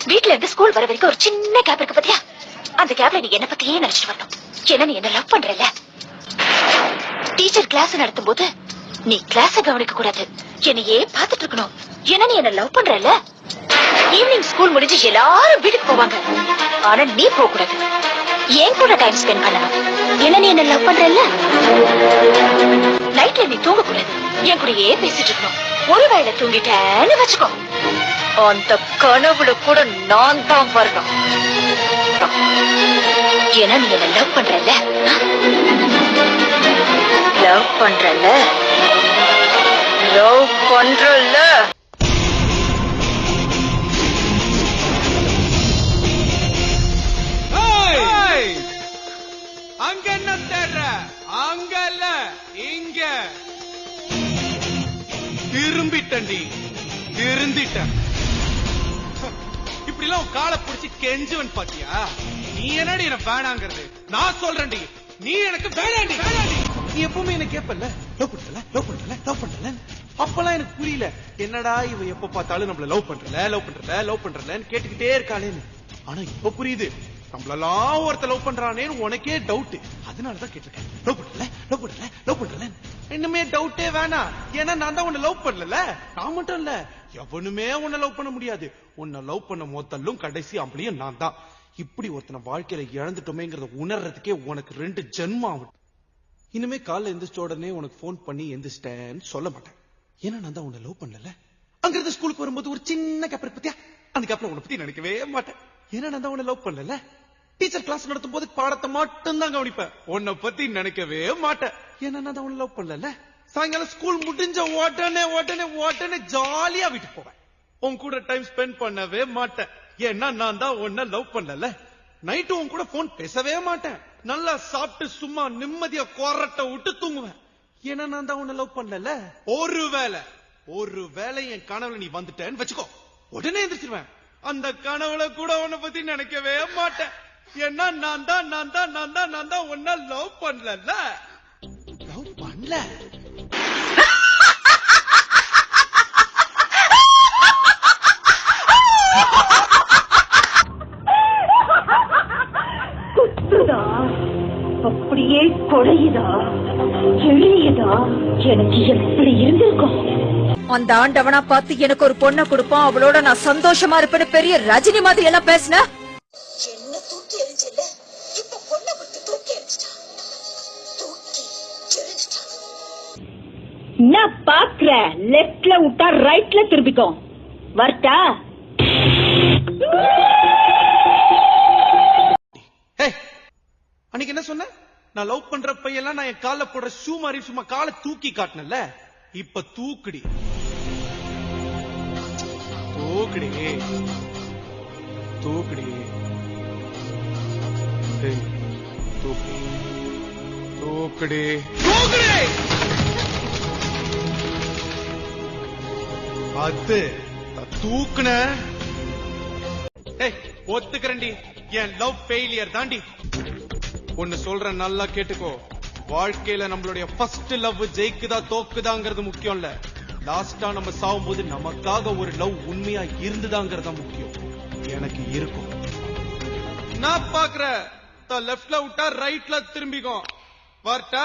வீட்ல இருந்து ஸ்கூல் வர வரைக்கும் ஒரு சின்ன கேப் இருக்கு பாத்தியா? அந்த கேப்ல நீ என்ன பத்தியே நினைச்சிட்டு வரணும். ஏன்னா நீ என்ன லவ் பண்றல. டீச்சர் கிளாஸ் நடத்தும் போது நீ கிளாஸ கவனிக்க கூடாது, என்னையே பாத்துட்டு இருக்கணும். ஏன்னா நீ என்ன லவ் பண்றல. ஈவினிங் ஸ்கூல் முடிஞ்சு எல்லாரும் வீட்டுக்கு போவாங்க, ஆனா நீ போக கூடாது. என் கூட டைம் ஸ்பெண்ட் பண்ணணும். ஏன்னா நீ என்ன லவ் பண்றல. நைட்ல நீ தூங்க கூடாது, என் கூடயே பேசிட்டு இருக்கணும். ஒருவேளை தூங்கிட்டேன்னு வச்சுக்கோ, அந்த கனவுல கூட நான் தான் வரணும். ஏன்னா நீ என்ன லவ் பண்றல. லவ் பண்றல. லவ் பண்றல. அங்க என்ன தேடுற? அங்க இல்ல, இங்க. திரும்பிட்டண்டி, திருந்திட்டேன். இப்படி எல்லாம் காலை பிடிச்சி கெஞ்சுவன் பாத்தியா? நீ என்னடி என்ன வேணாங்கிறது? நான் சொல்றேன்டி, நீ எனக்கு வேணாண்டி, வேணாண்டி. நீ எப்பவுமே என்ன கேப்பல்ல, லவ் பண்றல, லவ் பண்றல, லவ் பண்றல. அப்பெல்லாம் எனக்கு புரியல, என்னடா இவ எப்ப பார்த்தாலும் நம்மள லவ் பண்றல, லவ் பண்றல, லவ் பண்றலன்னு கேட்டுக்கிட்டே இருக்காளேன்னு. ஆனா இப்ப புரியுது, நம்மளெல்லாம் ஒருத்த லவ் பண்றானேன்னு உனக்கே டவுட். அதனாலதான் கேட்டிருக்கேன், லவ் பண்றல, லவ் பண்றல, லவ் பண்றல. இன்னுமே டவுட்டே வேணாம். ஏன்னா நான் தான் உன்னை லவ் பண்ணல. நான் மட்டும் இல்ல, எவனுமே உன்னை லவ் பண்ண முடியாது. உன்னை லவ் பண்ண மொத்தல்லும் கடைசி ஆம்பளையும் நான் தான். இப்படி ஒருத்தனை வாழ்க்கையில இழந்துட்டோமேங்கிறத உணர்றதுக்கே உனக்கு 2 ஜென்மம் ஆகும். இனிமே காலைல எந்திரிச்ச உடனே உனக்கு போன் பண்ணி எந்திரிச்சிட்டேன்னு சொல்ல மாட்டேன். ஏன்னா நான் தான் உன்னை லவ் பண்ணல. அங்கிருந்து ஸ்கூலுக்கு வரும்போது ஒரு சின்ன கேப் பத்தியா, அந்த கேப்ல உன்னை பத்தி நினைக்கவே மாட்டேன். ஏன்னா நான் தான் உன்னை லவ் பண்ணல. டீச்சர் கிளாஸ் நடத்தும் போது பாடத்தை மட்டும் தான் கவனிப்பேன், உன்னை பத்தி நினைக்கவே மாட்டேன். ஏன்னா நான் தான் உன்னை லவ் பண்ணல. சாயங்காலம் ஸ்கூல் முடிஞ்ச உடனே உடனே உடனே ஜாலியா வீட்டுக்கு போவேன். உன் கூட டைம் ஸ்பெண்ட் பண்ணவே மாட்டேன். ஏன்னா நான் தான் உன்னை லவ் பண்ணல. நைட்டு உன் கூட போன் பேசவே மாட்டேன். நல்லா சாப்பிட்டு சும்மா நிம்மதியா கொரட்டை விட்டு தூங்குவேன். ஏன்னா நான் தான் உன்னை லவ் பண்ணல. ஒருவேளை என் கனவுல நீ வந்துட்டேன்னு வச்சுக்கோ, உடனே எந்திரிச்சிருவேன். அந்த கனவுல கூட உன்னை பத்தி நினைக்கவே மாட்டேன். ஏன்னா நான் தான் உன்னை லவ் பண்ணல. லவ் பண்ணல. குத்துதா, அப்படியே கொடையுதா, எளியதா, எனக்கு எப்படி இருந்திருக்கும். அந்த ஆண்டவனா பார்த்து எனக்கு ஒரு பொண்ணை கொடுப்பான், அவளோட நான் சந்தோஷமா இருப்பேன்னு பெரிய ரஜினி மாதிரி எல்லாம் பேசின. என்ன தூக்கி எரிஞ்சல, இப்ப பொண்ணை விட்டு தூக்கி எரிஞ்சிட்டான். தூக்கி எரிஞ்சிட்டான். நான் பாக்குறேன், லெப்ட்ல விட்டா ரைட்ல திரும்பிக்கோ. வரட்டா? அன்னைக்கு என்ன சொன்ன? நான் லவ் பண்ற பையெல்லாம் நான் என் கால போடுற ஷூ மாதிரி சும்மா காலை தூக்கி காட்டினல. இப்ப தூக்குடி, தூக்குடி, தூக்குடி, தூக்குடி, தூக்குடி, தூக்குடி. அது தூக்குன. ஒத்துக்கிறேன்டி, என் லவ் ஃபெயிலியர் தாண்டி. ஒன்னு சொல்ற, நல்லா கேட்டுக்கோ. வாழ்க்கையில நம்மளுடைய ஃபர்ஸ்ட் லவ் ஜெயிக்குதா தோக்குதாங்கிறது முக்கியம் இல்ல. லாஸ்டா நம்ம சாவும் போது நமக்காக ஒரு லவ் உண்மையா இருந்துதாங்கிறதா முக்கியம். எனக்கு இருக்கும். நான் பாக்குற, லெப்ட்ல விட்டா ரைட்ல திரும்பிக்கும். வரட்டா?